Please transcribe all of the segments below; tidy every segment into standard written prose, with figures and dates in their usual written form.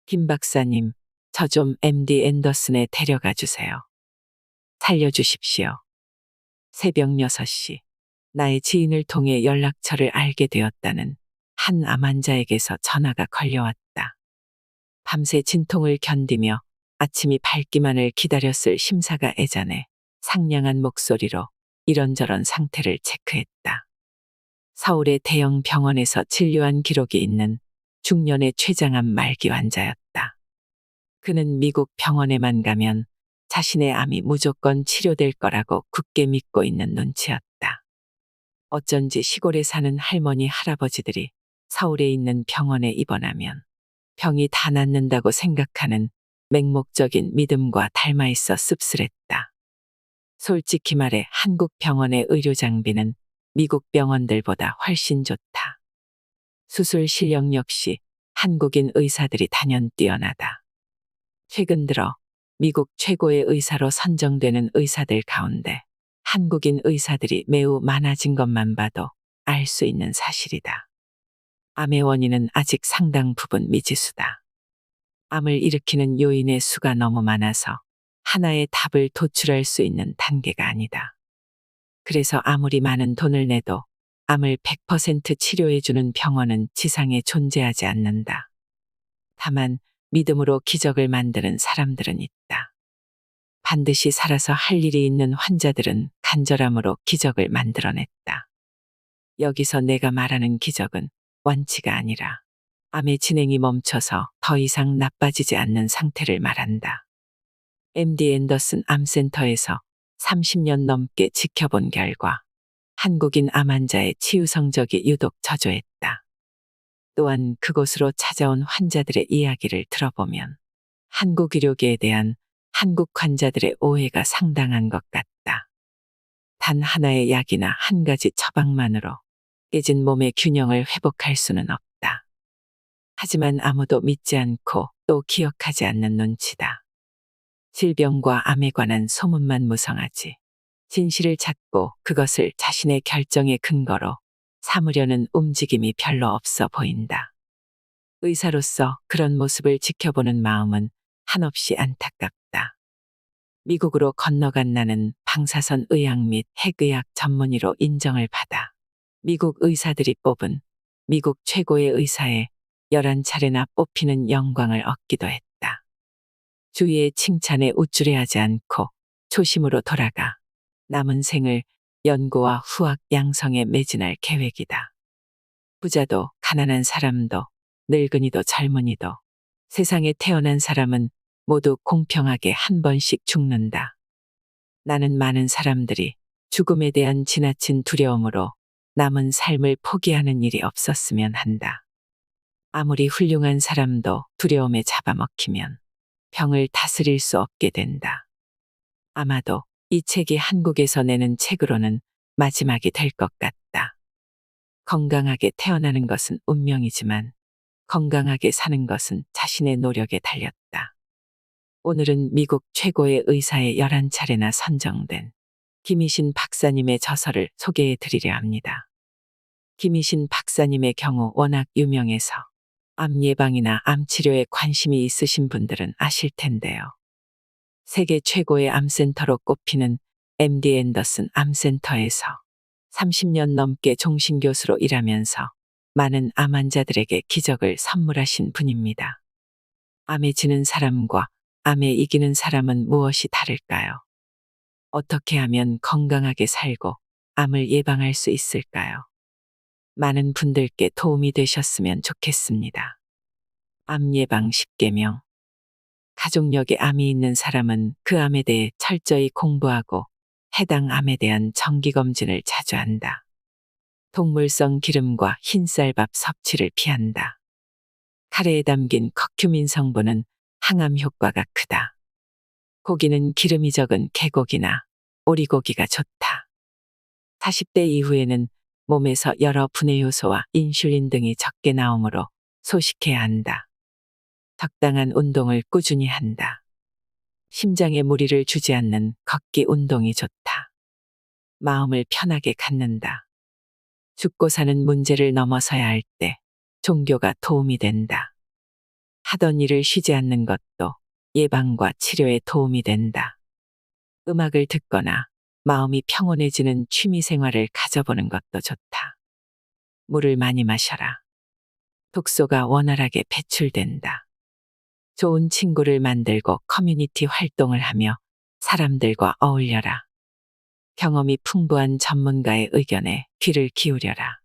김 박사님, 저 좀 MD 앤더슨에 데려가 주세요. 살려주십시오. 새벽 6시. 나의 지인을 통해 연락처를 알게 되었다는 한 암 환자에게서 전화가 걸려왔다. 밤새 진통을 견디며 아침이 밝기만을 기다렸을 심사가 애잔해 상냥한 목소리로 이런저런 상태를 체크했다. 서울의 대형 병원에서 진료한 기록이 있는 중년의 췌장암 말기 환자였다. 그는 미국 병원에만 가면 자신의 암이 무조건 치료될 거라고 굳게 믿고 있는 눈치였다. 어쩐지 시골에 사는 할머니, 할아버지들이 서울에 있는 병원에 입원하면 병이 다 낫는다고 생각하는 맹목적인 믿음과 닮아 있어 씁쓸했다. 솔직히 말해 한국 병원의 의료 장비는 미국 병원들보다 훨씬 좋다. 수술 실력 역시 한국인 의사들이 단연 뛰어나다. 최근 들어 미국 최고의 의사로 선정되는 의사들 가운데 한국인 의사들이 매우 많아진 것만 봐도 알 수 있는 사실이다. 암의 원인은 아직 상당 부분 미지수다. 암을 일으키는 요인의 수가 너무 많아서 하나의 답을 도출할 수 있는 단계가 아니다. 그래서 아무리 많은 돈을 내도 암을 100% 치료해주는 병원은 지상에 존재하지 않는다. 다만 믿음으로 기적을 만드는 사람들은 있다. 반드시 살아서 할 일이 있는 환자들은 간절함으로 기적을 만들어냈다. 여기서 내가 말하는 기적은 완치가 아니라 암의 진행이 멈춰서 더 이상 나빠지지 않는 상태를 말한다. MD 앤더슨 암센터에서 30년 넘게 지켜본 결과 한국인 암 환자의 치유 성적이 유독 저조했다. 또한 그곳으로 찾아온 환자들의 이야기를 들어보면 한국 의료계에 대한 한국 환자들의 오해가 상당한 것 같다. 단 하나의 약이나 한 가지 처방만으로 깨진 몸의 균형을 회복할 수는 없다. 하지만 아무도 믿지 않고 또 기억하지 않는 눈치다. 질병과 암에 관한 소문만 무성하지 진실을 찾고 그것을 자신의 결정의 근거로 삼으려는 움직임이 별로 없어 보인다. 의사로서 그런 모습을 지켜보는 마음은 한없이 안타깝다. 미국으로 건너간 나는 방사선 의학 및 핵의학 전문의로 인정을 받아 미국 의사들이 뽑은 미국 최고의 의사에 11차례나 뽑히는 영광을 얻기도 했다. 주위의 칭찬에 우쭐해하지 않고 초심으로 돌아가 남은 생을 연구와 후학 양성에 매진할 계획이다. 부자도 가난한 사람도 늙은이도 젊은이도 세상에 태어난 사람은 모두 공평하게 한 번씩 죽는다. 나는 많은 사람들이 죽음에 대한 지나친 두려움으로 남은 삶을 포기하는 일이 없었으면 한다. 아무리 훌륭한 사람도 두려움에 잡아먹히면 병을 다스릴 수 없게 된다. 아마도 이 책이 한국에서 내는 책으로는 마지막이 될 것 같다. 건강하게 태어나는 것은 운명이지만 건강하게 사는 것은 자신의 노력에 달렸다. 오늘은 미국 최고의 의사의 11차례나 선정된 김희신 박사님의 저서를 소개해 드리려 합니다. 김희신 박사님의 경우 워낙 유명해서 암 예방이나 암 치료에 관심이 있으신 분들은 아실 텐데요. 세계 최고의 암센터로 꼽히는 MD 앤더슨 암센터에서 30년 넘게 종신교수로 일하면서 많은 암 환자들에게 기적을 선물하신 분입니다. 암에 지는 사람과 암에 이기는 사람은 무엇이 다를까요? 어떻게 하면 건강하게 살고 암을 예방할 수 있을까요? 많은 분들께 도움이 되셨으면 좋겠습니다. 암 예방 10계명. 가족력에 암이 있는 사람은 그 암에 대해 철저히 공부하고 해당 암에 대한 정기검진을 자주 한다. 동물성 기름과 흰쌀밥 섭취를 피한다. 카레에 담긴 커큐민 성분은 항암 효과가 크다. 고기는 기름이 적은 개고기나 오리고기가 좋다. 40대 이후에는 몸에서 여러 분해 요소와 인슐린 등이 적게 나오므로 소식해야 한다. 적당한 운동을 꾸준히 한다. 심장에 무리를 주지 않는 걷기 운동이 좋다. 마음을 편하게 갖는다. 죽고 사는 문제를 넘어서야 할 때 종교가 도움이 된다. 하던 일을 쉬지 않는 것도 예방과 치료에 도움이 된다. 음악을 듣거나 마음이 평온해지는 취미 생활을 가져보는 것도 좋다. 물을 많이 마셔라. 독소가 원활하게 배출된다. 좋은 친구를 만들고 커뮤니티 활동을 하며 사람들과 어울려라. 경험이 풍부한 전문가의 의견에 귀를 기울여라.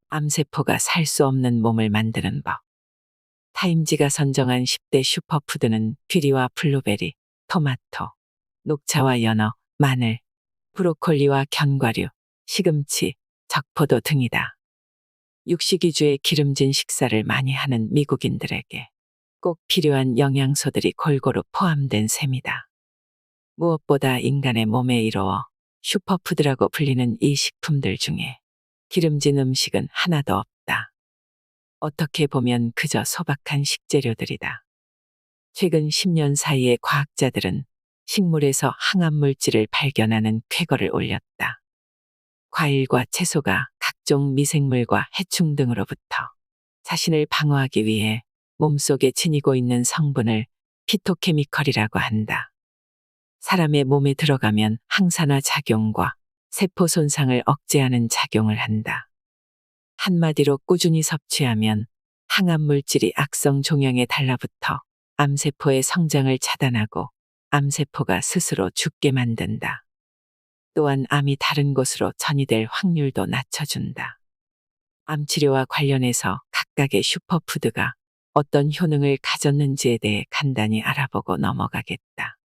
암세포가 살 수 없는 몸을 만드는 법. 타임지가 선정한 10대 슈퍼푸드는 귀리와 블루베리, 토마토, 녹차와 연어, 마늘, 브로콜리와 견과류, 시금치, 적포도 등이다. 육식 위주의 기름진 식사를 많이 하는 미국인들에게 꼭 필요한 영양소들이 골고루 포함된 셈이다. 무엇보다 인간의 몸에 이로워 슈퍼푸드라고 불리는 이 식품들 중에 기름진 음식은 하나도 없다. 어떻게 보면 그저 소박한 식재료들이다. 최근 10년 사이에 과학자들은 식물에서 항암물질을 발견하는 쾌거를 올렸다. 과일과 채소가 각종 미생물과 해충 등으로부터 자신을 방어하기 위해 몸속에 지니고 있는 성분을 피토케미컬이라고 한다. 사람의 몸에 들어가면 항산화 작용과 세포 손상을 억제하는 작용을 한다. 한마디로 꾸준히 섭취하면 항암물질이 악성 종양에 달라붙어 암세포의 성장을 차단하고 암세포가 스스로 죽게 만든다. 또한 암이 다른 곳으로 전이될 확률도 낮춰준다. 암치료와 관련해서 각각의 슈퍼푸드가 어떤 효능을 가졌는지에 대해 간단히 알아보고 넘어가겠다.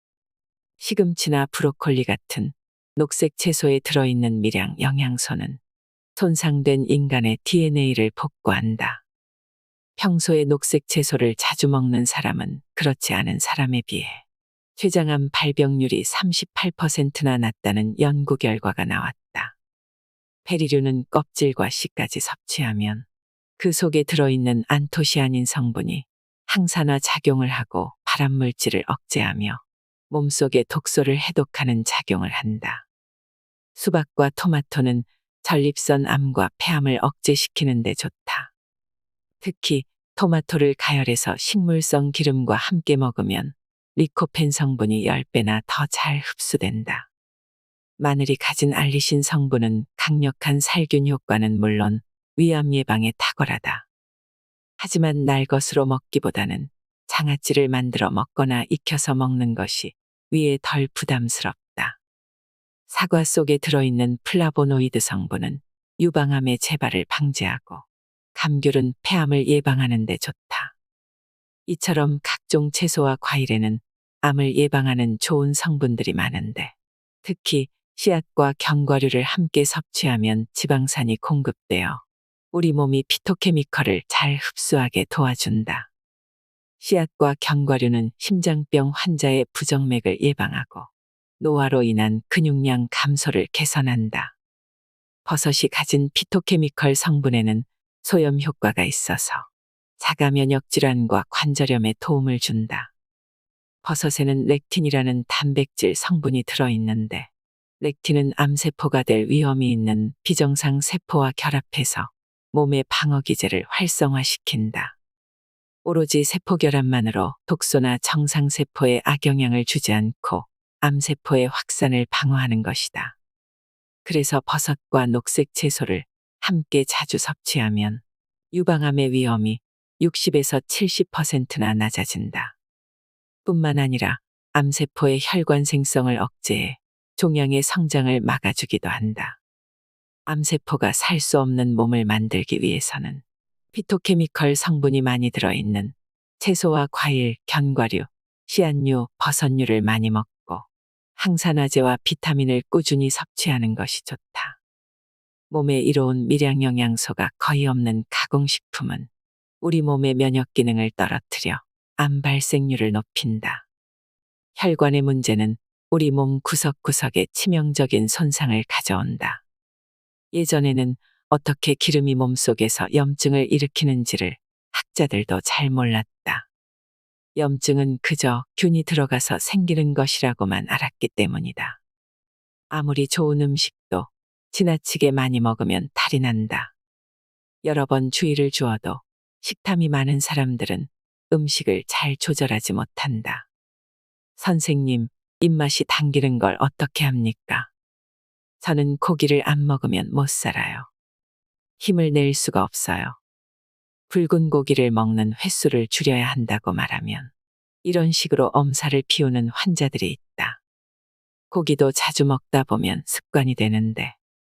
시금치나 브로콜리 같은 녹색 채소에 들어있는 미량 영양소는 손상된 인간의 DNA를 복구한다. 평소에 녹색 채소를 자주 먹는 사람은 그렇지 않은 사람에 비해 췌장암 발병률이 38%나 낮다는 연구 결과가 나왔다. 페리류는 껍질과 씨까지 섭취하면 그 속에 들어있는 안토시아닌 성분이 항산화 작용을 하고 발암물질을 억제하며 몸속의 독소를 해독하는 작용을 한다. 수박과 토마토는 전립선 암과 폐암을 억제시키는 데 좋다. 특히 토마토를 가열해서 식물성 기름과 함께 먹으면 리코펜 성분이 10배나 더 잘 흡수된다. 마늘이 가진 알리신 성분은 강력한 살균 효과는 물론 위암 예방에 탁월하다. 하지만 날 것으로 먹기보다는 장아찌를 만들어 먹거나 익혀서 먹는 것이 위에 덜 부담스럽다. 사과 속에 들어있는 플라보노이드 성분은 유방암의 재발을 방지하고 감귤은 폐암을 예방하는 데 좋다. 이처럼 각종 채소와 과일에는 암을 예방하는 좋은 성분들이 많은데 특히 씨앗과 견과류를 함께 섭취하면 지방산이 공급되어 우리 몸이 피토케미컬을 잘 흡수하게 도와준다. 씨앗과 견과류는 심장병 환자의 부정맥을 예방하고 노화로 인한 근육량 감소를 개선한다. 버섯이 가진 피토케미컬 성분에는 소염 효과가 있어서 자가 면역 질환과 관절염에 도움을 준다. 버섯에는 렉틴이라는 단백질 성분이 들어있는데 렉틴은 암세포가 될 위험이 있는 비정상 세포와 결합해서 몸의 방어 기제를 활성화시킨다. 오로지 세포 결합만으로 독소나 정상세포에 악영향을 주지 않고 암세포의 확산을 방어하는 것이다. 그래서 버섯과 녹색 채소를 함께 자주 섭취하면 유방암의 위험이 60에서 70%나 낮아진다. 뿐만 아니라 암세포의 혈관 생성을 억제해 종양의 성장을 막아주기도 한다. 암세포가 살 수 없는 몸을 만들기 위해서는 피토케미컬 성분이 많이 들어있는 채소와 과일, 견과류, 씨앗류, 버섯류를 많이 먹고 항산화제와 비타민을 꾸준히 섭취하는 것이 좋다. 몸에 이로운 미량 영양소가 거의 없는 가공식품은 우리 몸의 면역 기능을 떨어뜨려 암 발생률을 높인다. 혈관의 문제는 우리 몸 구석구석에 치명적인 손상을 가져온다. 예전에는 어떻게 기름이 몸속에서 염증을 일으키는지를 학자들도 잘 몰랐다. 염증은 그저 균이 들어가서 생기는 것이라고만 알았기 때문이다. 아무리 좋은 음식도 지나치게 많이 먹으면 탈이 난다. 여러 번 주의를 주어도 식탐이 많은 사람들은 음식을 잘 조절하지 못한다. 선생님, 입맛이 당기는 걸 어떻게 합니까? 저는 고기를 안 먹으면 못 살아요. 힘을 낼 수가 없어요. 붉은 고기를 먹는 횟수를 줄여야 한다고 말하면 이런 식으로 엄살을 피우는 환자들이 있다. 고기도 자주 먹다 보면 습관이 되는데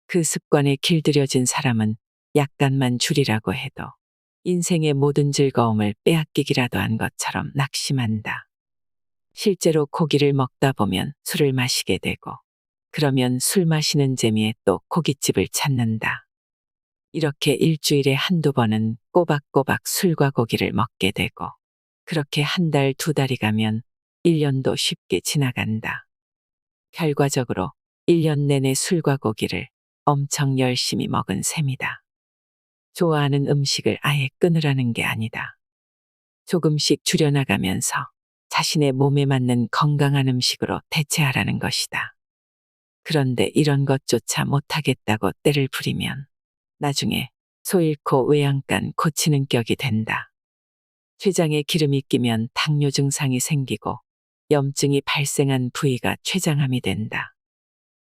그 습관에 길들여진 사람은 약간만 줄이라고 해도 인생의 모든 즐거움을 빼앗기기라도 한 것처럼 낙심한다. 실제로 고기를 먹다 보면 술을 마시게 되고 그러면 술 마시는 재미에 또 고깃집을 찾는다. 이렇게 일주일에 한두 번은 꼬박꼬박 술과 고기를 먹게 되고 그렇게 한 달, 두 달이 가면 1년도 쉽게 지나간다. 결과적으로 1년 내내 술과 고기를 엄청 열심히 먹은 셈이다. 좋아하는 음식을 아예 끊으라는 게 아니다. 조금씩 줄여나가면서 자신의 몸에 맞는 건강한 음식으로 대체하라는 것이다. 그런데 이런 것조차 못하겠다고 때를 부리면 나중에 소 잃고 외양간 고치는 격이 된다. 췌장에 기름이 끼면 당뇨 증상이 생기고 염증이 발생한 부위가 췌장암이 된다.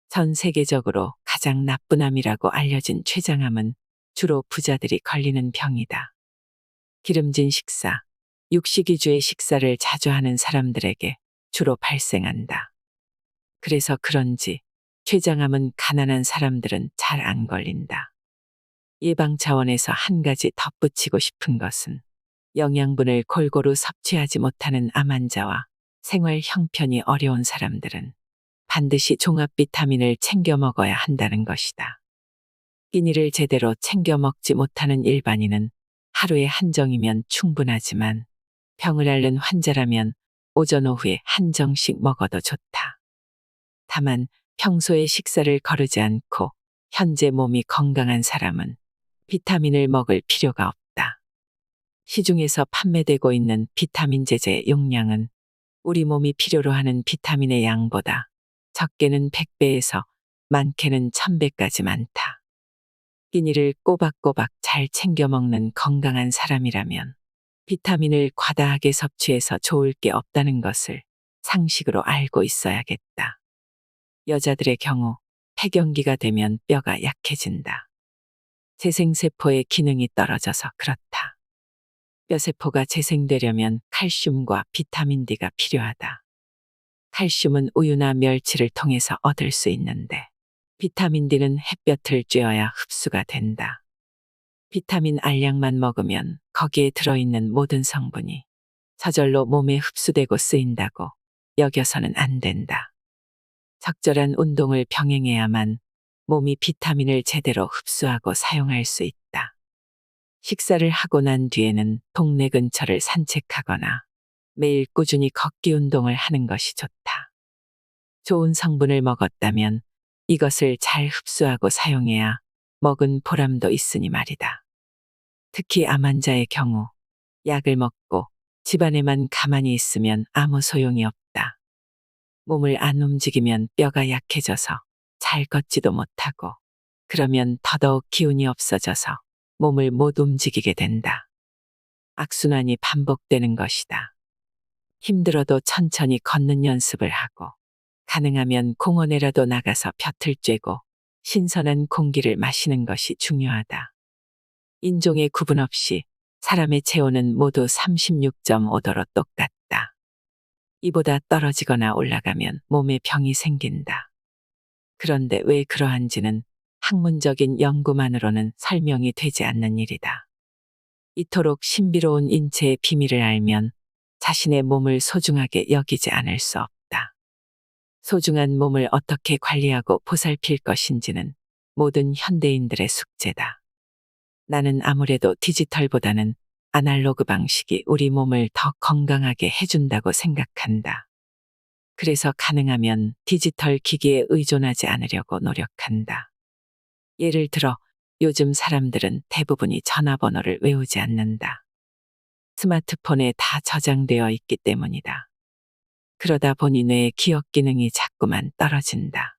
전 세계적으로 가장 나쁜 암이라고 알려진 췌장암은 주로 부자들이 걸리는 병이다. 기름진 식사, 육식 위주의 식사를 자주 하는 사람들에게 주로 발생한다. 그래서 그런지 췌장암은 가난한 사람들은 잘 안 걸린다. 예방 차원에서 한 가지 덧붙이고 싶은 것은 영양분을 골고루 섭취하지 못하는 암 환자와 생활 형편이 어려운 사람들은 반드시 종합 비타민을 챙겨 먹어야 한다는 것이다. 끼니를 제대로 챙겨 먹지 못하는 일반인은 하루에 한 정이면 충분하지만 병을 앓는 환자라면 오전 오후에 한 정씩 먹어도 좋다. 다만 평소에 식사를 거르지 않고 현재 몸이 건강한 사람은 비타민을 먹을 필요가 없다. 시중에서 판매되고 있는 비타민 제제의 용량은 우리 몸이 필요로 하는 비타민의 양보다 적게는 100배에서 많게는 1000배까지 많다. 끼니를 꼬박꼬박 잘 챙겨 먹는 건강한 사람이라면 비타민을 과다하게 섭취해서 좋을 게 없다는 것을 상식으로 알고 있어야겠다. 여자들의 경우 폐경기가 되면 뼈가 약해진다. 재생세포의 기능이 떨어져서 그렇다. 뼈세포가 재생되려면 칼슘과 비타민 D가 필요하다. 칼슘은 우유나 멸치를 통해서 얻을 수 있는데 비타민 D는 햇볕을 쬐어야 흡수가 된다. 비타민 R량만 먹으면 거기에 들어있는 모든 성분이 저절로 몸에 흡수되고 쓰인다고 여겨서는 안 된다. 적절한 운동을 병행해야만 몸이 비타민을 제대로 흡수하고 사용할 수 있다. 식사를 하고 난 뒤에는 동네 근처를 산책하거나 매일 꾸준히 걷기 운동을 하는 것이 좋다. 좋은 성분을 먹었다면 이것을 잘 흡수하고 사용해야 먹은 보람도 있으니 말이다. 특히 암 환자의 경우 약을 먹고 집안에만 가만히 있으면 아무 소용이 없다. 몸을 안 움직이면 뼈가 약해져서 잘 걷지도 못하고 그러면 더더욱 기운이 없어져서 몸을 못 움직이게 된다. 악순환이 반복되는 것이다. 힘들어도 천천히 걷는 연습을 하고 가능하면 공원에라도 나가서 볕을 쬐고 신선한 공기를 마시는 것이 중요하다. 인종의 구분 없이 사람의 체온은 모두 36.5도로 똑같다. 이보다 떨어지거나 올라가면 몸에 병이 생긴다. 그런데 왜 그러한지는 학문적인 연구만으로는 설명이 되지 않는 일이다. 이토록 신비로운 인체의 비밀을 알면 자신의 몸을 소중하게 여기지 않을 수 없다. 소중한 몸을 어떻게 관리하고 보살필 것인지는 모든 현대인들의 숙제다. 나는 아무래도 디지털보다는 아날로그 방식이 우리 몸을 더 건강하게 해준다고 생각한다. 그래서 가능하면 디지털 기기에 의존하지 않으려고 노력한다. 예를 들어 요즘 사람들은 대부분이 전화번호를 외우지 않는다. 스마트폰에 다 저장되어 있기 때문이다. 그러다 보니 뇌의 기억 기능이 자꾸만 떨어진다.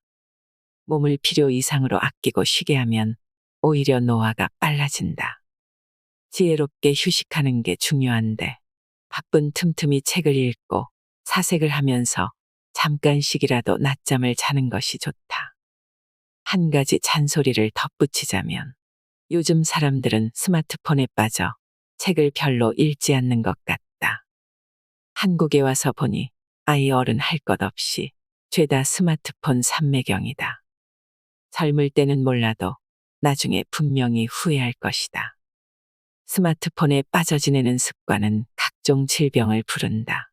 몸을 필요 이상으로 아끼고 쉬게 하면 오히려 노화가 빨라진다. 지혜롭게 휴식하는 게 중요한데 바쁜 틈틈이 책을 읽고 사색을 하면서 잠깐씩이라도 낮잠을 자는 것이 좋다. 한 가지 잔소리를 덧붙이자면 요즘 사람들은 스마트폰에 빠져 책을 별로 읽지 않는 것 같다. 한국에 와서 보니 아이 어른 할 것 없이 죄다 스마트폰 삼매경이다. 젊을 때는 몰라도 나중에 분명히 후회할 것이다. 스마트폰에 빠져 지내는 습관은 각종 질병을 부른다.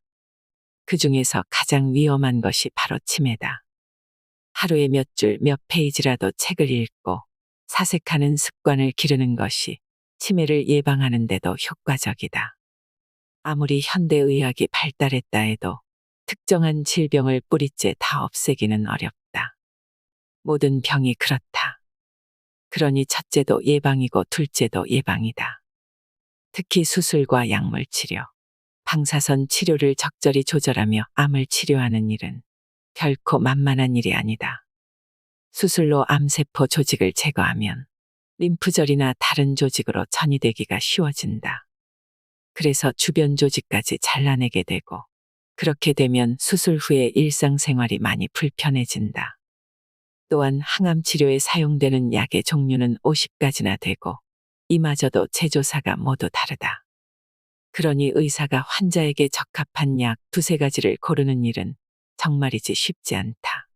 그 중에서 가장 위험한 것이 바로 치매다. 하루에 몇 줄, 몇 페이지라도 책을 읽고 사색하는 습관을 기르는 것이 치매를 예방하는 데도 효과적이다. 아무리 현대의학이 발달했다 해도 특정한 질병을 뿌리째 다 없애기는 어렵다. 모든 병이 그렇다. 그러니 첫째도 예방이고 둘째도 예방이다. 특히 수술과 약물 치료, 방사선 치료를 적절히 조절하며 암을 치료하는 일은 결코 만만한 일이 아니다. 수술로 암세포 조직을 제거하면 림프절이나 다른 조직으로 전이되기가 쉬워진다. 그래서 주변 조직까지 잘라내게 되고, 그렇게 되면 수술 후에 일상생활이 많이 불편해진다. 또한 항암 치료에 사용되는 약의 종류는 50가지나 되고, 이마저도 제조사가 모두 다르다. 그러니 의사가 환자에게 적합한 약 두세 가지를 고르는 일은 정말이지 쉽지 않다.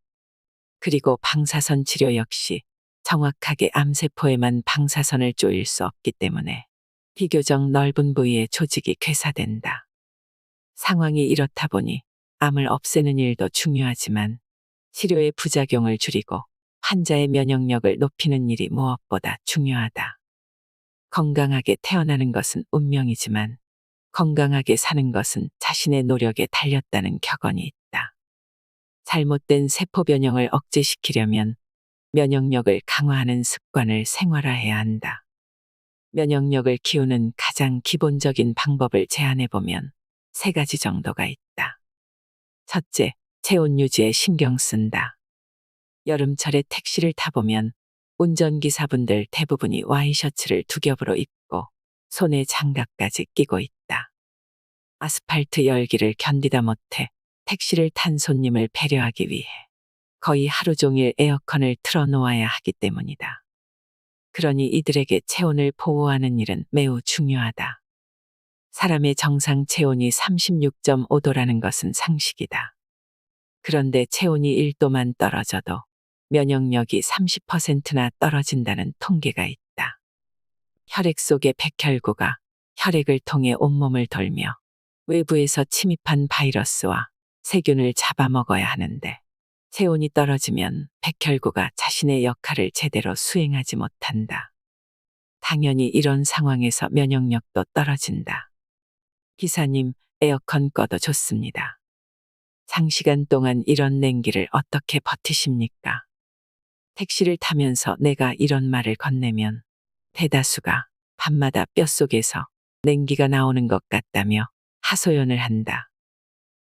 그리고 방사선 치료 역시 정확하게 암세포에만 방사선을 쪼일 수 없기 때문에 비교적 넓은 부위의 조직이 괴사된다. 상황이 이렇다 보니 암을 없애는 일도 중요하지만 치료의 부작용을 줄이고 환자의 면역력을 높이는 일이 무엇보다 중요하다. 건강하게 태어나는 것은 운명이지만 건강하게 사는 것은 자신의 노력에 달렸다는 격언이 있다. 잘못된 세포 변형을 억제시키려면 면역력을 강화하는 습관을 생활화해야 한다. 면역력을 키우는 가장 기본적인 방법을 제안해보면 세 가지 정도가 있다. 첫째, 체온 유지에 신경 쓴다. 여름철에 택시를 타보면 운전기사분들 대부분이 와이셔츠를 두 겹으로 입고 손에 장갑까지 끼고 있다. 아스팔트 열기를 견디다 못해 택시를 탄 손님을 배려하기 위해 거의 하루 종일 에어컨을 틀어 놓아야 하기 때문이다. 그러니 이들에게 체온을 보호하는 일은 매우 중요하다. 사람의 정상 체온이 36.5도라는 것은 상식이다. 그런데 체온이 1도만 떨어져도 면역력이 30%나 떨어진다는 통계가 있다. 혈액 속의 백혈구가 혈액을 통해 온몸을 돌며 외부에서 침입한 바이러스와 세균을 잡아먹어야 하는데 체온이 떨어지면 백혈구가 자신의 역할을 제대로 수행하지 못한다. 당연히 이런 상황에서 면역력도 떨어진다. 기사님, 에어컨 꺼도 좋습니다. 장시간 동안 이런 냉기를 어떻게 버티십니까? 택시를 타면서 내가 이런 말을 건네면 대다수가 밤마다 뼛속에서 냉기가 나오는 것 같다며 하소연을 한다.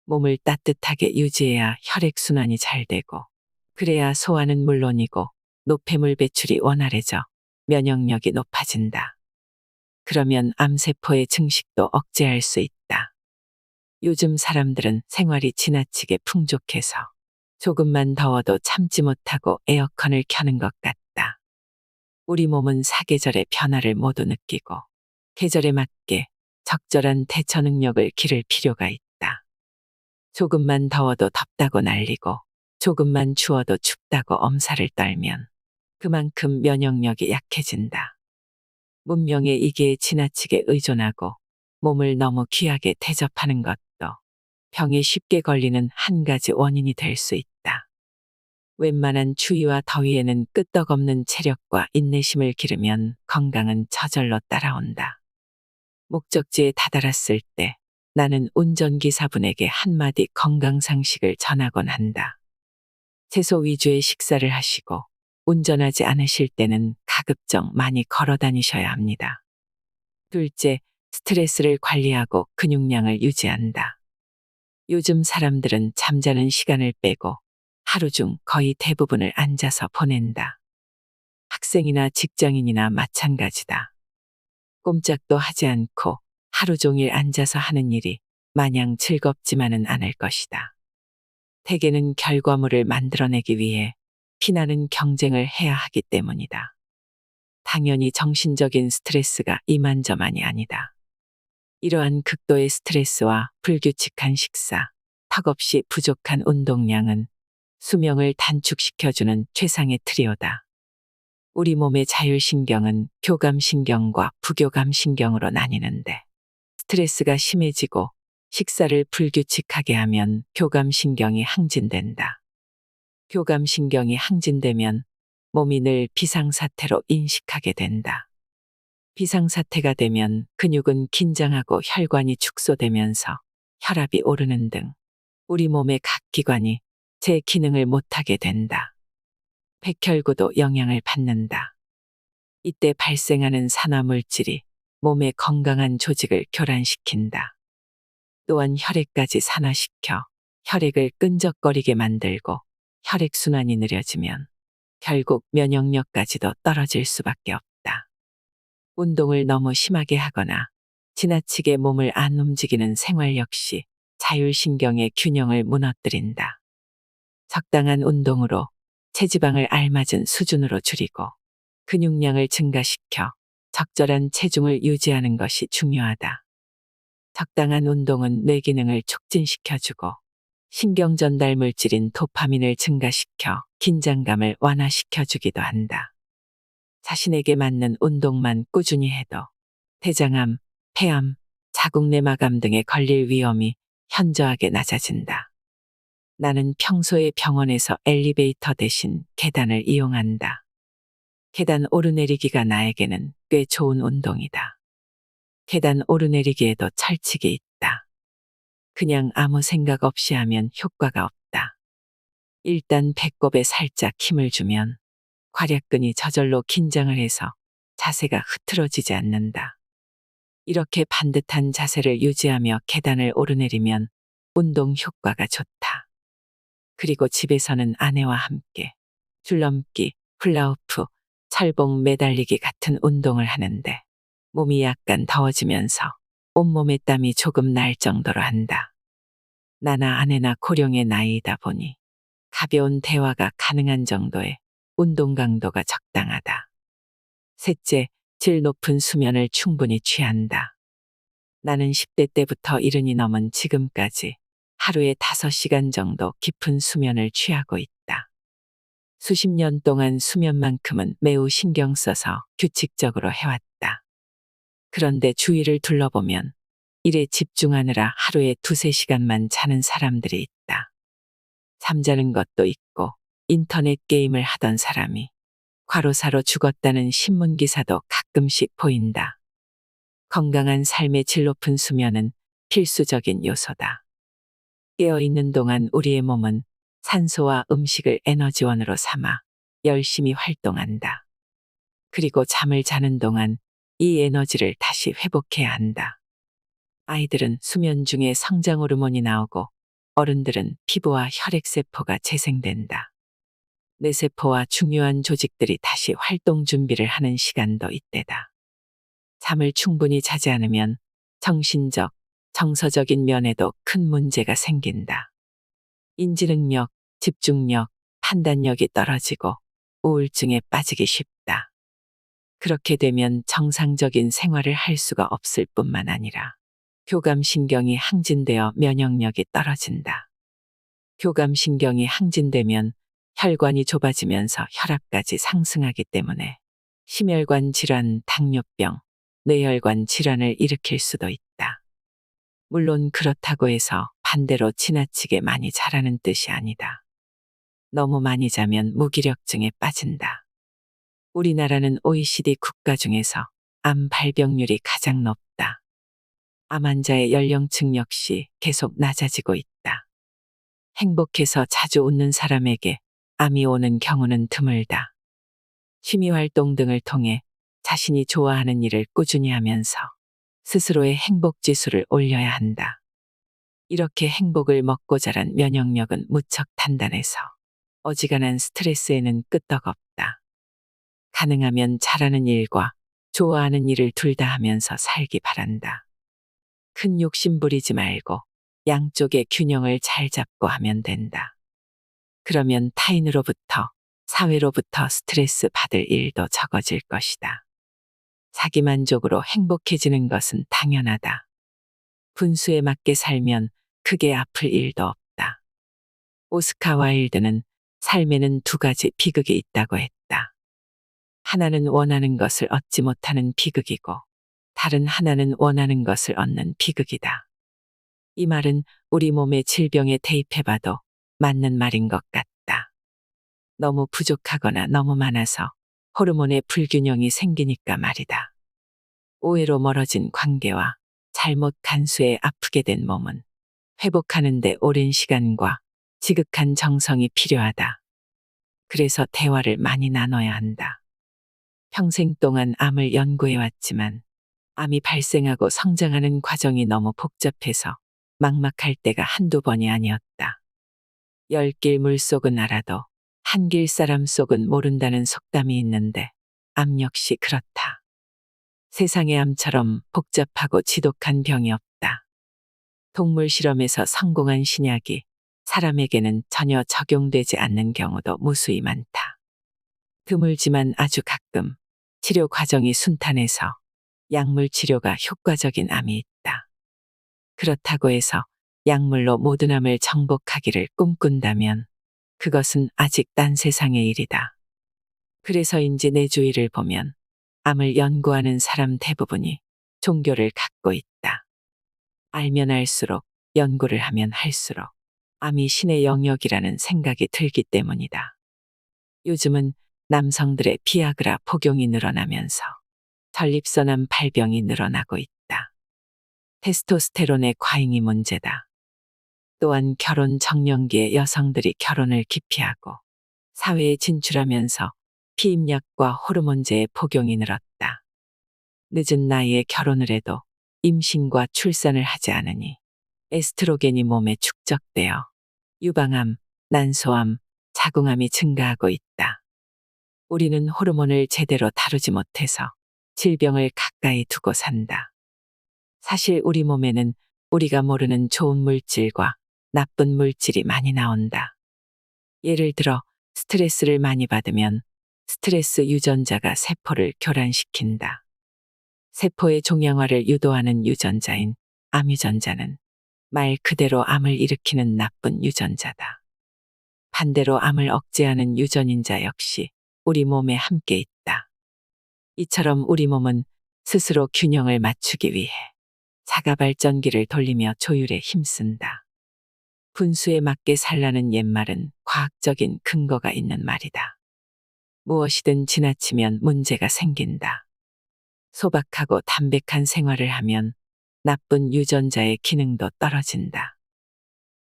몸을 따뜻하게 유지해야 혈액순환이 잘 되고, 그래야 소화는 물론이고 노폐물 배출이 원활해져 면역력이 높아진다. 그러면 암세포의 증식도 억제할 수 있다. 요즘 사람들은 생활이 지나치게 풍족해서 조금만 더워도 참지 못하고 에어컨을 켜는 것 같다. 우리 몸은 사계절의 변화를 모두 느끼고 계절에 맞게 적절한 대처 능력을 기를 필요가 있다. 조금만 더워도 덥다고 난리고 조금만 추워도 춥다고 엄살을 떨면 그만큼 면역력이 약해진다. 문명의 이기에 지나치게 의존하고 몸을 너무 귀하게 대접하는 것도 병에 쉽게 걸리는 한 가지 원인이 될 수 있다. 웬만한 추위와 더위에는 끄떡없는 체력과 인내심을 기르면 건강은 저절로 따라온다. 목적지에 다다랐을 때 나는 운전기사분에게 한마디 건강상식을 전하곤 한다. 채소 위주의 식사를 하시고 운전하지 않으실 때는 가급적 많이 걸어 다니셔야 합니다. 둘째, 스트레스를 관리하고 근육량을 유지한다. 요즘 사람들은 잠자는 시간을 빼고 하루 중 거의 대부분을 앉아서 보낸다. 학생이나 직장인이나 마찬가지다. 꼼짝도 하지 않고 하루 종일 앉아서 하는 일이 마냥 즐겁지만은 않을 것이다. 대개는 결과물을 만들어내기 위해 피나는 경쟁을 해야 하기 때문이다. 당연히 정신적인 스트레스가 이만저만이 아니다. 이러한 극도의 스트레스와 불규칙한 식사, 턱없이 부족한 운동량은 수명을 단축시켜주는 최상의 트리오다. 우리 몸의 자율신경은 교감신경과 부교감신경으로 나뉘는데 스트레스가 심해지고 식사를 불규칙하게 하면 교감신경이 항진된다. 교감신경이 항진되면 몸이 늘 비상사태로 인식하게 된다. 비상사태가 되면 근육은 긴장하고 혈관이 축소되면서 혈압이 오르는 등 우리 몸의 각 기관이 제 기능을 못하게 된다. 백혈구도 영향을 받는다. 이때 발생하는 산화물질이 몸의 건강한 조직을 교란시킨다. 또한 혈액까지 산화시켜 혈액을 끈적거리게 만들고 혈액순환이 느려지면 결국 면역력까지도 떨어질 수밖에 없다. 운동을 너무 심하게 하거나 지나치게 몸을 안 움직이는 생활 역시 자율신경의 균형을 무너뜨린다. 적당한 운동으로 체지방을 알맞은 수준으로 줄이고 근육량을 증가시켜 적절한 체중을 유지하는 것이 중요하다. 적당한 운동은 뇌 기능을 촉진시켜주고 신경 전달 물질인 도파민을 증가시켜 긴장감을 완화시켜주기도 한다. 자신에게 맞는 운동만 꾸준히 해도 대장암, 폐암, 자궁내마감 등에 걸릴 위험이 현저하게 낮아진다. 나는 평소에 병원에서 엘리베이터 대신 계단을 이용한다. 계단 오르내리기가 나에게는 꽤 좋은 운동이다. 계단 오르내리기에도 철칙이 있다. 그냥 아무 생각 없이 하면 효과가 없다. 일단 배꼽에 살짝 힘을 주면 괄약근이 저절로 긴장을 해서 자세가 흐트러지지 않는다. 이렇게 반듯한 자세를 유지하며 계단을 오르내리면 운동 효과가 좋다. 그리고 집에서는 아내와 함께 줄넘기, 훌라후프, 철봉 매달리기 같은 운동을 하는데 몸이 약간 더워지면서 온몸에 땀이 조금 날 정도로 한다. 나나 아내나 고령의 나이이다 보니 가벼운 대화가 가능한 정도의 운동 강도가 적당하다. 셋째, 질 높은 수면을 충분히 취한다. 나는 10대 때부터 70이 넘은 지금까지 하루에 5시간 정도 깊은 수면을 취하고 있다. 수십 년 동안 수면만큼은 매우 신경 써서 규칙적으로 해왔다. 그런데 주위를 둘러보면 일에 집중하느라 하루에 2~3시간만 자는 사람들이 있다. 잠자는 것도 있고 인터넷 게임을 하던 사람이 과로사로 죽었다는 신문 기사도 가끔씩 보인다. 건강한 삶의 질 높은 수면은 필수적인 요소다. 깨어있는 동안 우리의 몸은 산소와 음식을 에너지원으로 삼아 열심히 활동한다. 그리고 잠을 자는 동안 이 에너지를 다시 회복해야 한다. 아이들은 수면 중에 성장 호르몬이 나오고 어른들은 피부와 혈액세포가 재생된다. 뇌세포와 중요한 조직들이 다시 활동 준비를 하는 시간도 이때다. 잠을 충분히 자지 않으면 정신적, 정서적인 면에도 큰 문제가 생긴다. 인지능력, 집중력, 판단력이 떨어지고 우울증에 빠지기 쉽다. 그렇게 되면 정상적인 생활을 할 수가 없을 뿐만 아니라 교감신경이 항진되어 면역력이 떨어진다. 교감신경이 항진되면 혈관이 좁아지면서 혈압까지 상승하기 때문에 심혈관 질환, 당뇨병, 뇌혈관 질환을 일으킬 수도 있다. 물론 그렇다고 해서 반대로 지나치게 많이 자라는 뜻이 아니다. 너무 많이 자면 무기력증에 빠진다. 우리나라는 OECD 국가 중에서 암 발병률이 가장 높다. 암 환자의 연령층 역시 계속 낮아지고 있다. 행복해서 자주 웃는 사람에게 암이 오는 경우는 드물다. 취미활동 등을 통해 자신이 좋아하는 일을 꾸준히 하면서 스스로의 행복지수를 올려야 한다. 이렇게 행복을 먹고 자란 면역력은 무척 단단해서 어지간한 스트레스에는 끄떡없다. 가능하면 잘하는 일과 좋아하는 일을 둘 다 하면서 살기 바란다. 큰 욕심 부리지 말고 양쪽의 균형을 잘 잡고 하면 된다. 그러면 타인으로부터, 사회로부터 스트레스 받을 일도 적어질 것이다. 자기만족으로 행복해지는 것은 당연하다. 분수에 맞게 살면 크게 아플 일도 없다. 오스카 와일드는 삶에는 두 가지 비극이 있다고 했다. 하나는 원하는 것을 얻지 못하는 비극이고, 다른 하나는 원하는 것을 얻는 비극이다. 이 말은 우리 몸의 질병에 대입해봐도 맞는 말인 것 같다. 너무 부족하거나 너무 많아서 호르몬의 불균형이 생기니까 말이다. 오해로 멀어진 관계와 잘못 간수해 아프게 된 몸은 회복하는데 오랜 시간과 지극한 정성이 필요하다. 그래서 대화를 많이 나눠야 한다. 평생 동안 암을 연구해왔지만 암이 발생하고 성장하는 과정이 너무 복잡해서 막막할 때가 한두 번이 아니었다. 10길 물속은 알아도 한 길 사람 속은 모른다는 속담이 있는데 암 역시 그렇다. 세상의 암처럼 복잡하고 지독한 병이 없다. 동물 실험에서 성공한 신약이 사람에게는 전혀 적용되지 않는 경우도 무수히 많다. 드물지만 아주 가끔 치료 과정이 순탄해서 약물 치료가 효과적인 암이 있다. 그렇다고 해서 약물로 모든 암을 정복하기를 꿈꾼다면 그것은 아직 딴 세상의 일이다. 그래서인지 내 주위를 보면 암을 연구하는 사람 대부분이 종교를 갖고 있다. 알면 알수록, 연구를 하면 할수록 암이 신의 영역이라는 생각이 들기 때문이다. 요즘은 남성들의 비아그라 복용이 늘어나면서 전립선암 발병이 늘어나고 있다. 테스토스테론의 과잉이 문제다. 또한 결혼 정년기에 여성들이 결혼을 기피하고 사회에 진출하면서 피임약과 호르몬제의 복용이 늘었다. 늦은 나이에 결혼을 해도 임신과 출산을 하지 않으니 에스트로겐이 몸에 축적되어 유방암, 난소암, 자궁암이 증가하고 있다. 우리는 호르몬을 제대로 다루지 못해서 질병을 가까이 두고 산다. 사실 우리 몸에는 우리가 모르는 좋은 물질과 나쁜 물질이 많이 나온다. 예를 들어 스트레스를 많이 받으면 스트레스 유전자가 세포를 교란시킨다. 세포의 종양화를 유도하는 유전자인 암유전자는 말 그대로 암을 일으키는 나쁜 유전자다. 반대로 암을 억제하는 유전인자 역시 우리 몸에 함께 있다. 이처럼 우리 몸은 스스로 균형을 맞추기 위해 자가발전기를 돌리며 조율에 힘쓴다. 분수에 맞게 살라는 옛말은 과학적인 근거가 있는 말이다. 무엇이든 지나치면 문제가 생긴다. 소박하고 담백한 생활을 하면 나쁜 유전자의 기능도 떨어진다.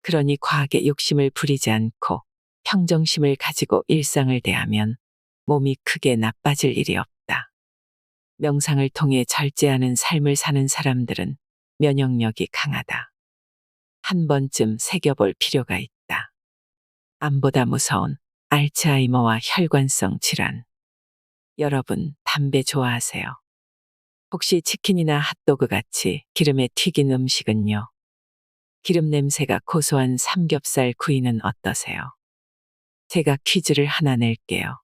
그러니 과학에 욕심을 부리지 않고 평정심을 가지고 일상을 대하면 몸이 크게 나빠질 일이 없다. 명상을 통해 절제하는 삶을 사는 사람들은 면역력이 강하다. 한 번쯤 새겨볼 필요가 있다. 암보다 무서운 알츠하이머와 혈관성 질환. 여러분, 담배 좋아하세요? 혹시 치킨이나 핫도그 같이 기름에 튀긴 음식은요? 기름 냄새가 고소한 삼겹살 구이는 어떠세요? 제가 퀴즈를 하나 낼게요.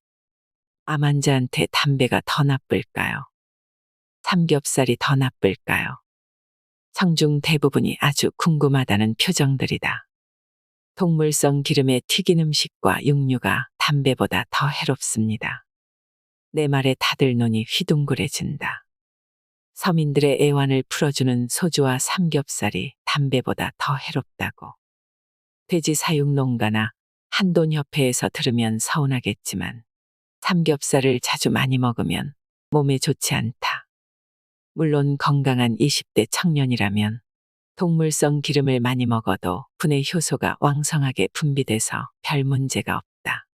암 환자한테 담배가 더 나쁠까요? 삼겹살이 더 나쁠까요? 청중 대부분이 아주 궁금하다는 표정들이다. 동물성 기름에 튀긴 음식과 육류가 담배보다 더 해롭습니다. 내 말에 다들 눈이 휘둥그레진다. 서민들의 애환을 풀어주는 소주와 삼겹살이 담배보다 더 해롭다고. 돼지 사육 농가나 한돈협회에서 들으면 서운하겠지만 삼겹살을 자주 많이 먹으면 몸에 좋지 않다. 물론 건강한 20대 청년이라면 동물성 기름을 많이 먹어도 분해 효소가 왕성하게 분비돼서 별 문제가 없다.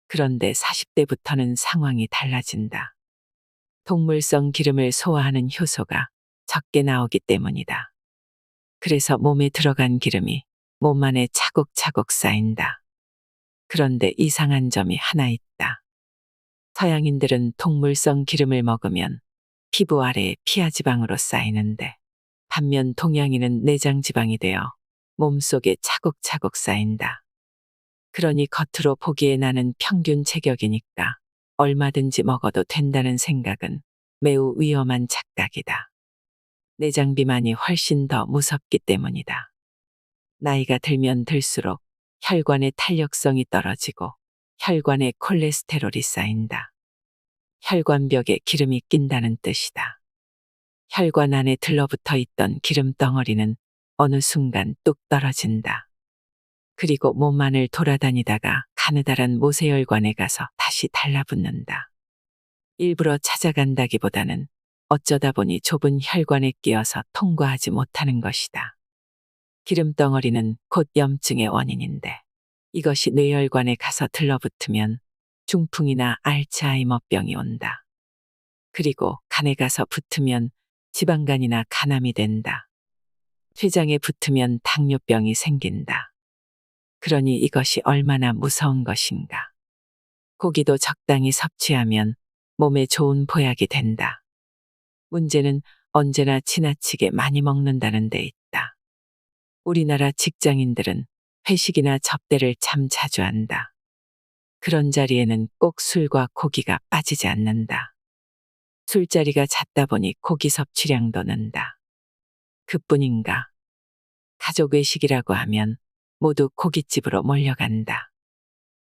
그런데 40대부터는 상황이 달라진다. 동물성 기름을 소화하는 효소가 적게 나오기 때문이다. 그래서 몸에 들어간 기름이 몸 안에 차곡차곡 쌓인다. 그런데 이상한 점이 하나 있다. 서양인들은 동물성 기름을 먹으면 피부 아래에 피하지방으로 쌓이는데 반면 동양인은 내장 지방이 되어 몸속에 차곡차곡 쌓인다. 그러니 겉으로 보기에 나는 평균 체격이니까 얼마든지 먹어도 된다는 생각은 매우 위험한 착각이다. 내장 비만이 훨씬 더 무섭기 때문이다. 나이가 들면 들수록 혈관의 탄력성이 떨어지고 혈관에 콜레스테롤이 쌓인다. 혈관벽에 기름이 낀다는 뜻이다. 혈관 안에 들러붙어 있던 기름 덩어리는 어느 순간 뚝 떨어진다. 그리고 몸 안을 돌아다니다가 가느다란 모세혈관에 가서 다시 달라붙는다. 일부러 찾아간다기보다는 어쩌다 보니 좁은 혈관에 끼어서 통과하지 못하는 것이다. 기름덩어리는 곧 염증의 원인인데 이것이 뇌혈관에 가서 들러붙으면 중풍이나 알츠하이머병이 온다. 그리고 간에 가서 붙으면 지방간이나 간암이 된다. 췌장에 붙으면 당뇨병이 생긴다. 그러니 이것이 얼마나 무서운 것인가. 고기도 적당히 섭취하면 몸에 좋은 보약이 된다. 문제는 언제나 지나치게 많이 먹는다는 데 있다. 우리나라 직장인들은 회식이나 접대를 참 자주 한다. 그런 자리에는 꼭 술과 고기가 빠지지 않는다. 술자리가 잦다 보니 고기 섭취량도 는다. 그뿐인가. 가족 외식이라고 하면 모두 고깃집으로 몰려간다.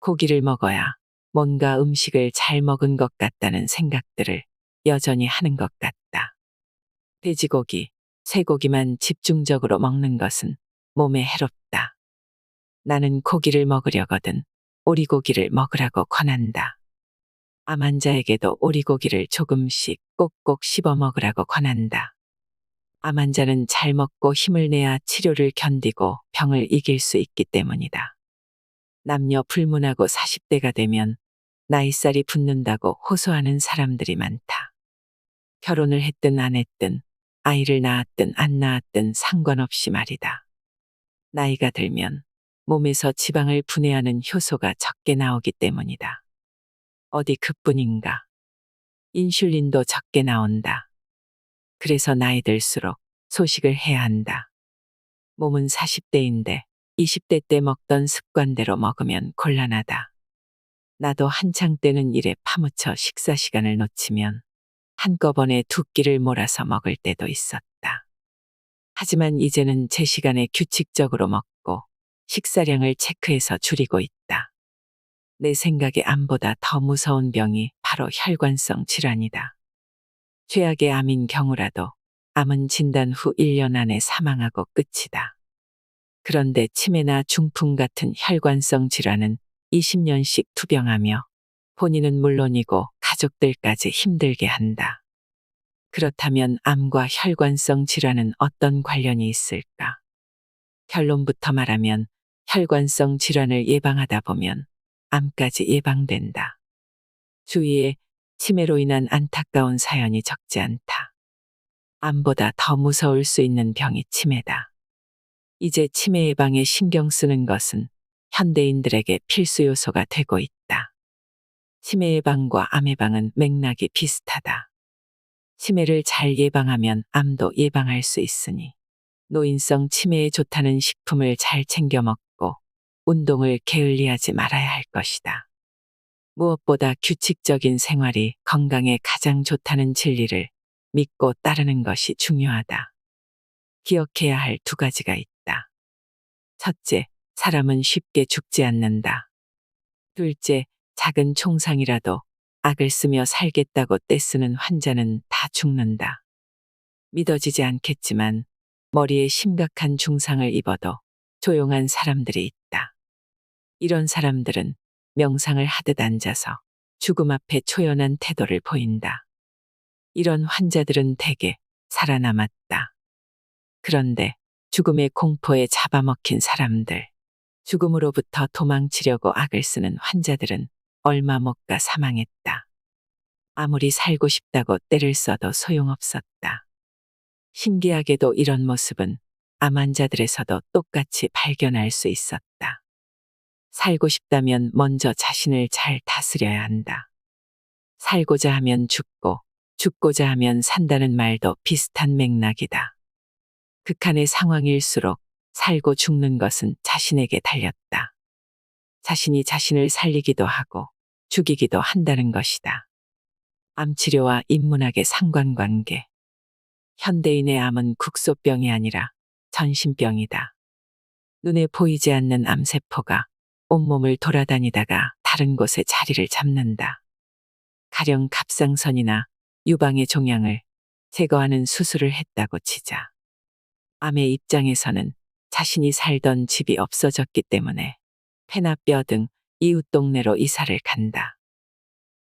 고기를 먹어야 뭔가 음식을 잘 먹은 것 같다는 생각들을 여전히 하는 것 같다. 돼지고기, 쇠고기만 집중적으로 먹는 것은 몸에 해롭다. 나는 고기를 먹으려거든 오리고기를 먹으라고 권한다. 암 환자에게도 오리고기를 조금씩 꼭꼭 씹어 먹으라고 권한다. 암 환자는 잘 먹고 힘을 내야 치료를 견디고 병을 이길 수 있기 때문이다. 남녀 불문하고 40대가 되면 나이살이 붙는다고 호소하는 사람들이 많다. 결혼을 했든 안 했든 아이를 낳았든 안 낳았든 상관없이 말이다. 나이가 들면 몸에서 지방을 분해하는 효소가 적게 나오기 때문이다. 어디 그뿐인가. 인슐린도 적게 나온다. 그래서 나이 들수록 소식을 해야 한다. 몸은 40대인데 20대 때 먹던 습관대로 먹으면 곤란하다. 나도 한창 때는 일에 파묻혀 식사 시간을 놓치면 한꺼번에 두 끼를 몰아서 먹을 때도 있었다. 하지만 이제는 제 시간에 규칙적으로 먹고 식사량을 체크해서 줄이고 있다. 내 생각에 암보다 더 무서운 병이 바로 혈관성 질환이다. 최악의 암인 경우라도 암은 진단 후 1년 안에 사망하고 끝이다. 그런데 치매나 중풍 같은 혈관성 질환은 20년씩 투병하며 본인은 물론이고 가족들까지 힘들게 한다. 그렇다면 암과 혈관성 질환은 어떤 관련이 있을까? 결론부터 말하면 혈관성 질환을 예방하다 보면 암까지 예방된다. 주위에 치매로 인한 안타까운 사연이 적지 않다. 암보다 더 무서울 수 있는 병이 치매다. 이제 치매 예방에 신경 쓰는 것은 현대인들에게 필수 요소가 되고 있다. 치매 예방과 암 예방은 맥락이 비슷하다. 치매를 잘 예방하면 암도 예방할 수 있으니 노인성 치매에 좋다는 식품을 잘 챙겨 먹고 운동을 게을리하지 말아야 할 것이다. 무엇보다 규칙적인 생활이 건강에 가장 좋다는 진리를 믿고 따르는 것이 중요하다. 기억해야 할 두 가지가 있다. 첫째, 사람은 쉽게 죽지 않는다. 둘째, 작은 총상이라도 악을 쓰며 살겠다고 떼쓰는 환자는 다 죽는다. 믿어지지 않겠지만 머리에 심각한 중상을 입어도 조용한 사람들이 있다. 이런 사람들은 명상을 하듯 앉아서 죽음 앞에 초연한 태도를 보인다. 이런 환자들은 대개 살아남았다. 그런데 죽음의 공포에 잡아먹힌 사람들, 죽음으로부터 도망치려고 악을 쓰는 환자들은 얼마 못 가 사망했다. 아무리 살고 싶다고 떼를 써도 소용없었다. 신기하게도 이런 모습은 암 환자들에서도 똑같이 발견할 수 있었다. 살고 싶다면 먼저 자신을 잘 다스려야 한다. 살고자 하면 죽고, 죽고자 하면 산다는 말도 비슷한 맥락이다. 극한의 상황일수록 살고 죽는 것은 자신에게 달렸다. 자신이 자신을 살리기도 하고 죽이기도 한다는 것이다. 암치료와 인문학의 상관관계. 현대인의 암은 국소병이 아니라 전신병이다. 눈에 보이지 않는 암세포가 온몸을 돌아다니다가 다른 곳에 자리를 잡는다. 가령 갑상선이나 유방의 종양을 제거하는 수술을 했다고 치자. 암의 입장에서는 자신이 살던 집이 없어졌기 때문에 폐나 뼈 등 이웃 동네로 이사를 간다.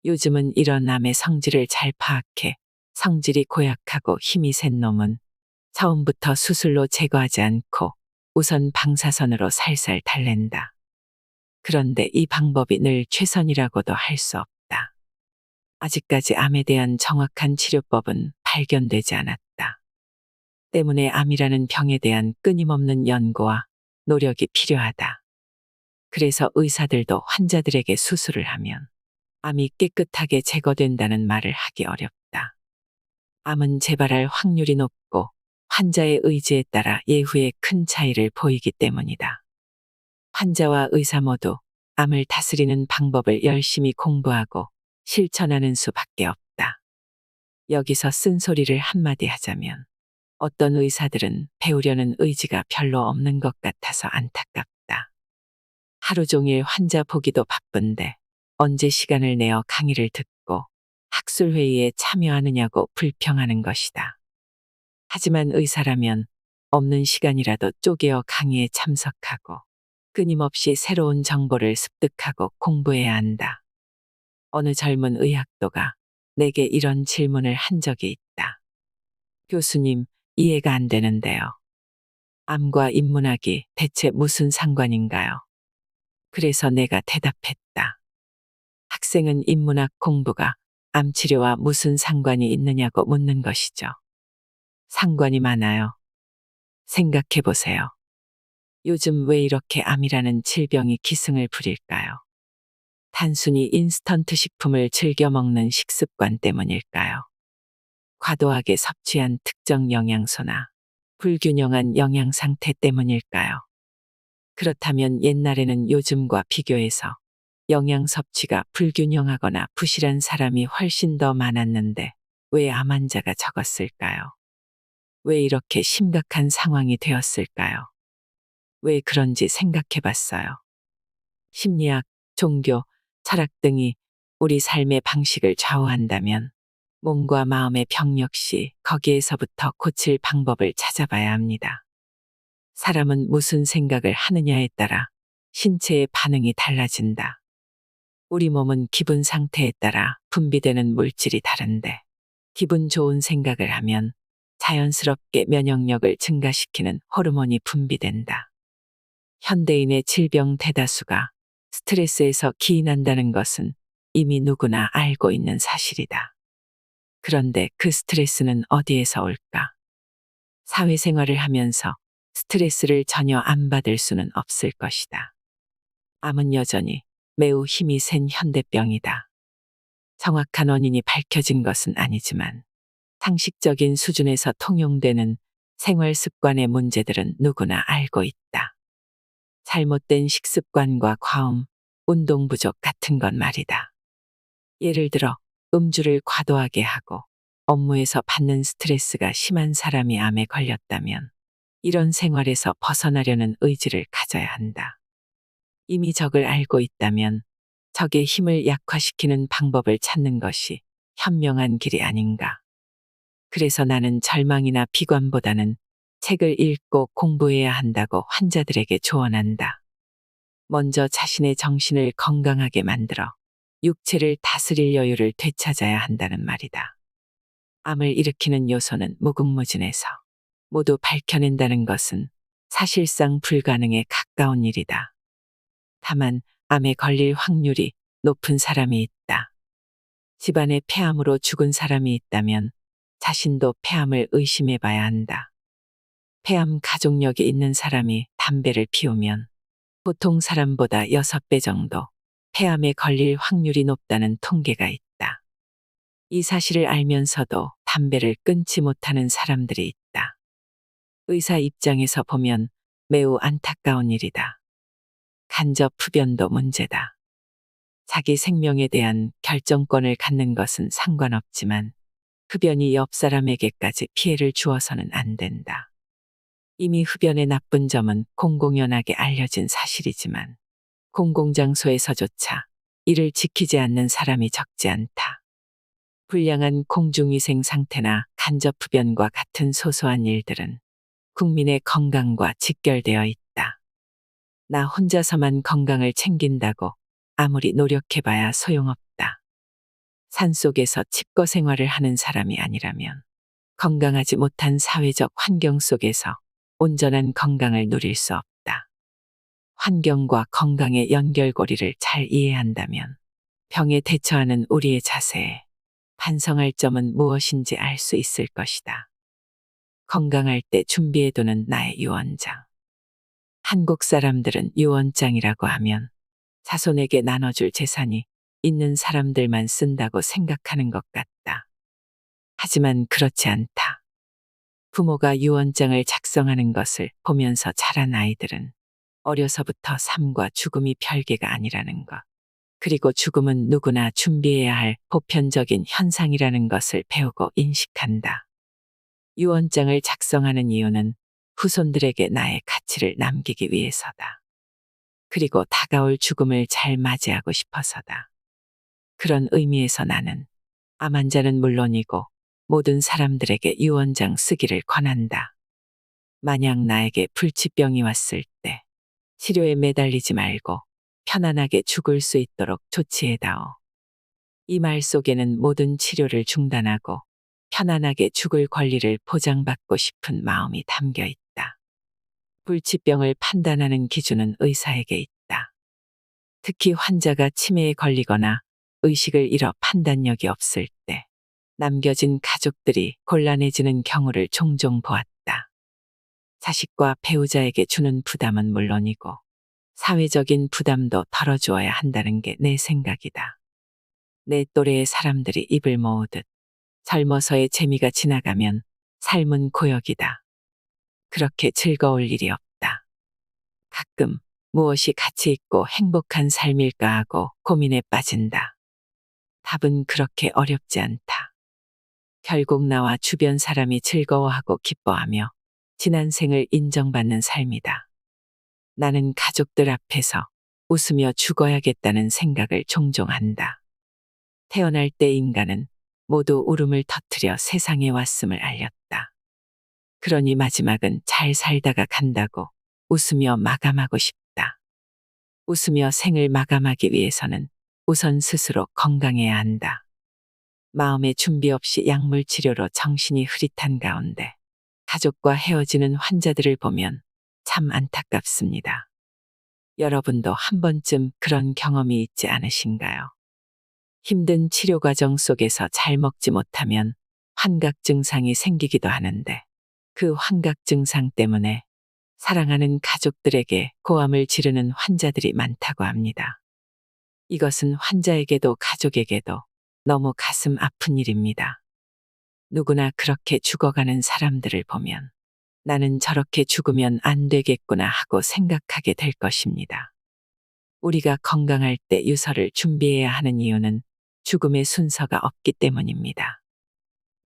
요즘은 이런 암의 성질을 잘 파악해 성질이 고약하고 힘이 센 놈은 처음부터 수술로 제거하지 않고 우선 방사선으로 살살 달랜다. 그런데 이 방법이 늘 최선이라고도 할 수 없다. 아직까지 암에 대한 정확한 치료법은 발견되지 않았다. 때문에 암이라는 병에 대한 끊임없는 연구와 노력이 필요하다. 그래서 의사들도 환자들에게 수술을 하면 암이 깨끗하게 제거된다는 말을 하기 어렵다. 암은 재발할 확률이 높고 환자의 의지에 따라 예후에 큰 차이를 보이기 때문이다. 환자와 의사 모두 암을 다스리는 방법을 열심히 공부하고 실천하는 수밖에 없다. 여기서 쓴소리를 한마디 하자면 어떤 의사들은 배우려는 의지가 별로 없는 것 같아서 안타깝다. 하루 종일 환자 보기도 바쁜데 언제 시간을 내어 강의를 듣고 학술회의에 참여하느냐고 불평하는 것이다. 하지만 의사라면 없는 시간이라도 쪼개어 강의에 참석하고 끊임없이 새로운 정보를 습득하고 공부해야 한다. 어느 젊은 의학도가 내게 이런 질문을 한 적이 있다. 교수님, 이해가 안 되는데요. 암과 인문학이 대체 무슨 상관인가요? 그래서 내가 대답했다. 학생은 인문학 공부가 암 치료와 무슨 상관이 있느냐고 묻는 것이죠. 상관이 많아요. 생각해 보세요. 요즘 왜 이렇게 암이라는 질병이 기승을 부릴까요? 단순히 인스턴트 식품을 즐겨 먹는 식습관 때문일까요? 과도하게 섭취한 특정 영양소나 불균형한 영양 상태 때문일까요? 그렇다면 옛날에는 요즘과 비교해서 영양 섭취가 불균형하거나 부실한 사람이 훨씬 더 많았는데 왜 암 환자가 적었을까요? 왜 이렇게 심각한 상황이 되었을까요? 왜 그런지 생각해 봤어요. 심리학, 종교, 철학 등이 우리 삶의 방식을 좌우한다면 몸과 마음의 병 역시 거기에서부터 고칠 방법을 찾아봐야 합니다. 사람은 무슨 생각을 하느냐에 따라 신체의 반응이 달라진다. 우리 몸은 기분 상태에 따라 분비되는 물질이 다른데 기분 좋은 생각을 하면 자연스럽게 면역력을 증가시키는 호르몬이 분비된다. 현대인의 질병 대다수가 스트레스에서 기인한다는 것은 이미 누구나 알고 있는 사실이다. 그런데 그 스트레스는 어디에서 올까? 사회생활을 하면서 스트레스를 전혀 안 받을 수는 없을 것이다. 암은 여전히 매우 힘이 센 현대병이다. 정확한 원인이 밝혀진 것은 아니지만 상식적인 수준에서 통용되는 생활 습관의 문제들은 누구나 알고 있다. 잘못된 식습관과 과음, 운동 부족 같은 건 말이다. 예를 들어 음주를 과도하게 하고 업무에서 받는 스트레스가 심한 사람이 암에 걸렸다면 이런 생활에서 벗어나려는 의지를 가져야 한다. 이미 적을 알고 있다면 적의 힘을 약화시키는 방법을 찾는 것이 현명한 길이 아닌가. 그래서 나는 절망이나 비관보다는 책을 읽고 공부해야 한다고 환자들에게 조언한다. 먼저 자신의 정신을 건강하게 만들어 육체를 다스릴 여유를 되찾아야 한다는 말이다. 암을 일으키는 요소는 무궁무진해서 모두 밝혀낸다는 것은 사실상 불가능에 가까운 일이다. 다만 암에 걸릴 확률이 높은 사람이 있다. 집안에 폐암으로 죽은 사람이 있다면 자신도 폐암을 의심해 봐야 한다. 폐암 가족력이 있는 사람이 담배를 피우면 보통 사람보다 6배 정도 폐암에 걸릴 확률이 높다는 통계가 있다. 이 사실을 알면서도 담배를 끊지 못하는 사람들이 있다. 의사 입장에서 보면 매우 안타까운 일이다. 간접 흡연도 문제다. 자기 생명에 대한 결정권을 갖는 것은 상관없지만 흡연이 옆 사람에게까지 피해를 주어서는 안 된다. 이미 흡연의 나쁜 점은 공공연하게 알려진 사실이지만 공공장소에서조차 이를 지키지 않는 사람이 적지 않다. 불량한 공중위생 상태나 간접 흡연과 같은 소소한 일들은 국민의 건강과 직결되어 있다. 나 혼자서만 건강을 챙긴다고 아무리 노력해봐야 소용없다. 산속에서 칩거 생활을 하는 사람이 아니라면 건강하지 못한 사회적 환경 속에서 온전한 건강을 누릴 수 없다. 환경과 건강의 연결고리를 잘 이해한다면 병에 대처하는 우리의 자세에 반성할 점은 무엇인지 알 수 있을 것이다. 건강할 때 준비해두는 나의 유언장. 한국 사람들은 유언장이라고 하면 자손에게 나눠줄 재산이 있는 사람들만 쓴다고 생각하는 것 같다. 하지만 그렇지 않다. 부모가 유언장을 작성하는 것을 보면서 자란 아이들은 어려서부터 삶과 죽음이 별개가 아니라는 것, 그리고 죽음은 누구나 준비해야 할 보편적인 현상이라는 것을 배우고 인식한다. 유언장을 작성하는 이유는 후손들에게 나의 가치를 남기기 위해서다. 그리고 다가올 죽음을 잘 맞이하고 싶어서다. 그런 의미에서 나는 암 환자는 물론이고 모든 사람들에게 유언장 쓰기를 권한다. 만약 나에게 불치병이 왔을 때 치료에 매달리지 말고 편안하게 죽을 수 있도록 조치해다오. 이 말 속에는 모든 치료를 중단하고 편안하게 죽을 권리를 보장받고 싶은 마음이 담겨 있다. 불치병을 판단하는 기준은 의사에게 있다. 특히 환자가 치매에 걸리거나 의식을 잃어 판단력이 없을 때 남겨진 가족들이 곤란해지는 경우를 종종 보았다. 자식과 배우자에게 주는 부담은 물론이고 사회적인 부담도 덜어주어야 한다는 게 내 생각이다. 내 또래의 사람들이 입을 모으듯 젊어서의 재미가 지나가면 삶은 고역이다. 그렇게 즐거울 일이 없다. 가끔 무엇이 가치 있고 행복한 삶일까 하고 고민에 빠진다. 답은 그렇게 어렵지 않다. 결국 나와 주변 사람이 즐거워하고 기뻐하며 지난 생을 인정받는 삶이다. 나는 가족들 앞에서 웃으며 죽어야겠다는 생각을 종종 한다. 태어날 때 인간은 모두 울음을 터뜨려 세상에 왔음을 알렸다. 그러니 마지막은 잘 살다가 간다고 웃으며 마감하고 싶다. 웃으며 생을 마감하기 위해서는 우선 스스로 건강해야 한다. 마음의 준비 없이 약물 치료로 정신이 흐릿한 가운데 가족과 헤어지는 환자들을 보면 참 안타깝습니다. 여러분도 한 번쯤 그런 경험이 있지 않으신가요? 힘든 치료 과정 속에서 잘 먹지 못하면 환각 증상이 생기기도 하는데 그 환각 증상 때문에 사랑하는 가족들에게 고함을 지르는 환자들이 많다고 합니다. 이것은 환자에게도 가족에게도 너무 가슴 아픈 일입니다. 누구나 그렇게 죽어가는 사람들을 보면 나는 저렇게 죽으면 안 되겠구나 하고 생각하게 될 것입니다. 우리가 건강할 때 유서를 준비해야 하는 이유는 죽음의 순서가 없기 때문입니다.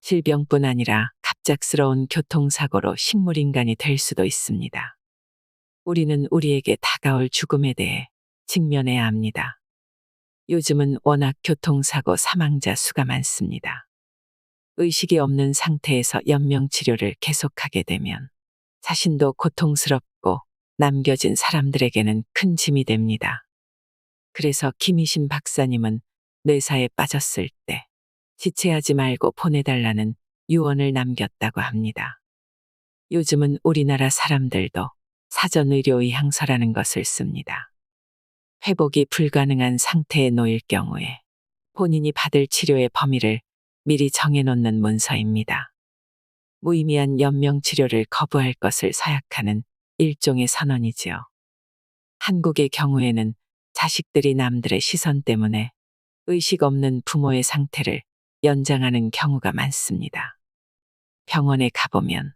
질병뿐 아니라 갑작스러운 교통사고로 식물인간이 될 수도 있습니다. 우리는 우리에게 다가올 죽음에 대해 직면해야 합니다. 요즘은 워낙 교통사고 사망자 수가 많습니다. 의식이 없는 상태에서 연명치료를 계속하게 되면 자신도 고통스럽고 남겨진 사람들에게는 큰 짐이 됩니다. 그래서 김희신 박사님은 뇌사에 빠졌을 때 지체하지 말고 보내달라는 유언을 남겼다고 합니다. 요즘은 우리나라 사람들도 사전의료의향서라는 것을 씁니다. 회복이 불가능한 상태에 놓일 경우에 본인이 받을 치료의 범위를 미리 정해놓는 문서입니다. 무의미한 연명치료를 거부할 것을 서약하는 일종의 선언이지요. 한국의 경우에는 자식들이 남들의 시선 때문에 의식 없는 부모의 상태를 연장하는 경우가 많습니다. 병원에 가보면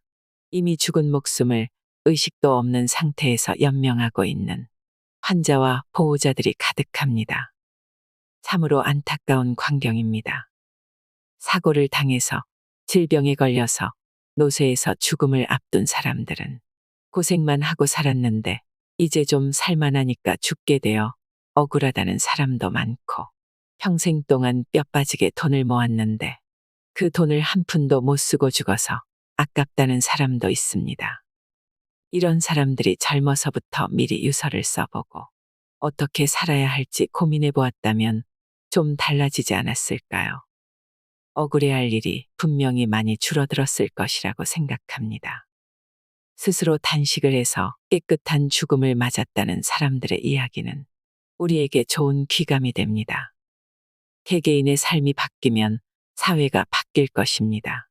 이미 죽은 목숨을 의식도 없는 상태에서 연명하고 있는 환자와 보호자들이 가득합니다. 참으로 안타까운 광경입니다. 사고를 당해서 질병에 걸려서 노쇠에서 죽음을 앞둔 사람들은 고생만 하고 살았는데 이제 좀 살만하니까 죽게 되어 억울하다는 사람도 많고, 평생 동안 뼈 빠지게 돈을 모았는데 그 돈을 한 푼도 못 쓰고 죽어서 아깝다는 사람도 있습니다. 이런 사람들이 젊어서부터 미리 유서를 써보고 어떻게 살아야 할지 고민해 보았다면 좀 달라지지 않았을까요? 억울해할 일이 분명히 많이 줄어들었을 것이라고 생각합니다. 스스로 단식을 해서 깨끗한 죽음을 맞았다는 사람들의 이야기는 우리에게 좋은 귀감이 됩니다. 개개인의 삶이 바뀌면 사회가 바뀔 것입니다.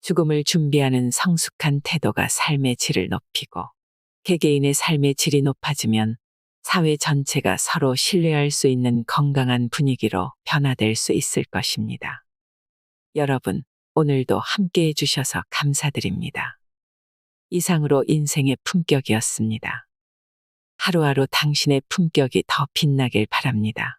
죽음을 준비하는 성숙한 태도가 삶의 질을 높이고, 개개인의 삶의 질이 높아지면 사회 전체가 서로 신뢰할 수 있는 건강한 분위기로 변화될 수 있을 것입니다. 여러분, 오늘도 함께 해주셔서 감사드립니다. 이상으로 인생의 품격이었습니다. 하루하루 당신의 품격이 더 빛나길 바랍니다.